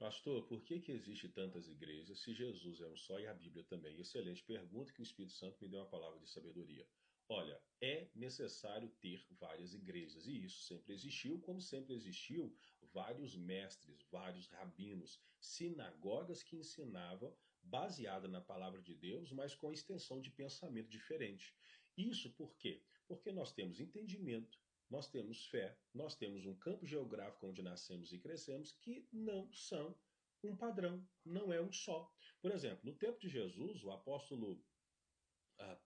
Pastor, por que que existe tantas igrejas se Jesus é um só e a Bíblia também? Excelente pergunta que o Espírito Santo me deu uma palavra de sabedoria. Olha, é necessário ter várias igrejas e isso sempre existiu, como sempre existiu vários mestres, vários rabinos, sinagogas que ensinavam baseada na palavra de Deus, mas com extensão de pensamento diferente. Isso por quê? Porque nós temos entendimento, nós temos fé, nós temos um campo geográfico onde nascemos e crescemos que não são um padrão, não é um só. Por exemplo, no tempo de Jesus, o apóstolo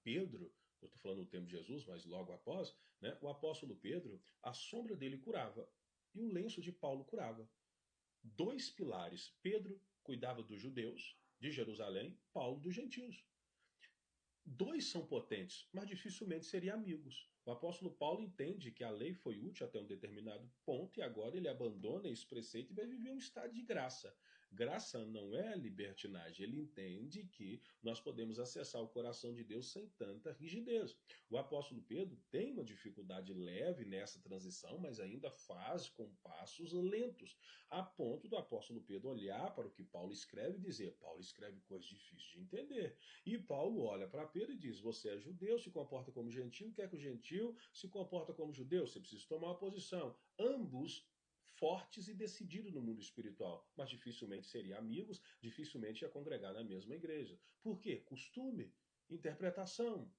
Pedro, eu estou falando no tempo de Jesus, mas logo após, né, o apóstolo Pedro, a sombra dele curava e o lenço de Paulo curava. Dois pilares. Pedro cuidava dos judeus, de Jerusalém, Paulo dos gentios. Dois são potentes, mas dificilmente seriam amigos. O apóstolo Paulo entende que a lei foi útil até um determinado ponto e agora ele abandona esse preceito e vai viver um estado de graça. Graça não é libertinagem. Ele entende que nós podemos acessar o coração de Deus sem tanta rigidez. O apóstolo Pedro tem uma dificuldade leve nessa transição, mas ainda faz com passos lentos, a ponto do apóstolo Pedro olhar para o que Paulo escreve e dizer: Paulo escreve coisas difíceis de entender. E Paulo olha para Pedro e diz: você é judeu, se comporta como gentil, quer que o gentil se comporta como judeu, você precisa tomar uma posição. Ambos fortes e decididos no mundo espiritual, mas dificilmente seriam amigos, dificilmente ia congregar na mesma igreja. Por quê? Costume, interpretação,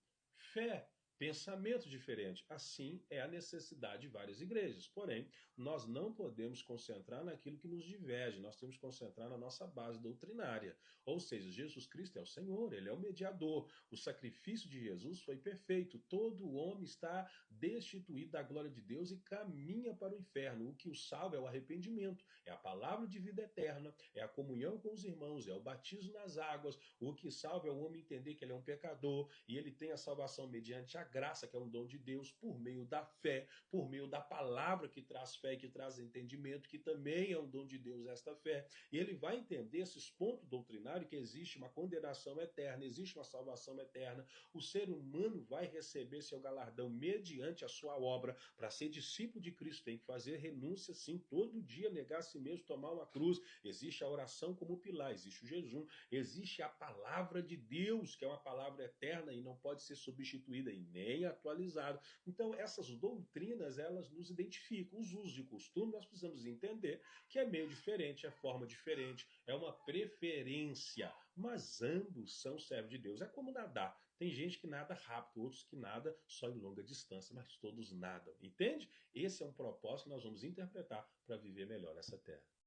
fé, pensamento diferente. Assim é a necessidade de várias igrejas. Porém, nós não podemos concentrar naquilo que nos diverge, nós temos que concentrar na nossa base doutrinária. Ou seja, Jesus Cristo é o Senhor, Ele é o mediador. O sacrifício de Jesus foi perfeito. Todo homem está destituído da glória de Deus e caminha para o inferno. O que o salva é o arrependimento, é a palavra de vida eterna, é a comunhão com os irmãos, é o batismo nas águas. O que salva é o homem entender que ele é um pecador e ele tem a salvação mediante a graça, que é um dom de Deus, por meio da fé, por meio da palavra que traz fé e que traz entendimento, que também é um dom de Deus esta fé. E ele vai entender esses pontos doutrinários, que existe uma condenação eterna, existe uma salvação eterna. O ser humano vai receber seu galardão mediante a sua obra. Para ser discípulo de Cristo tem que fazer renúncia sim, todo dia negar a si mesmo, tomar uma cruz. Existe a oração como pilar, existe o jejum, existe a palavra de Deus, que é uma palavra eterna e não pode ser substituída e nem atualizada. Então essas doutrinas, elas nos identificam. Os usos e costumes nós precisamos entender que é meio diferente, é forma diferente, é uma preferência, mas ambos são servos de Deus. É como nadar. Tem gente que nada rápido, outros que nada só em longa distância, mas todos nadam. Entende? Esse é um propósito que nós vamos interpretar para viver melhor nessa terra.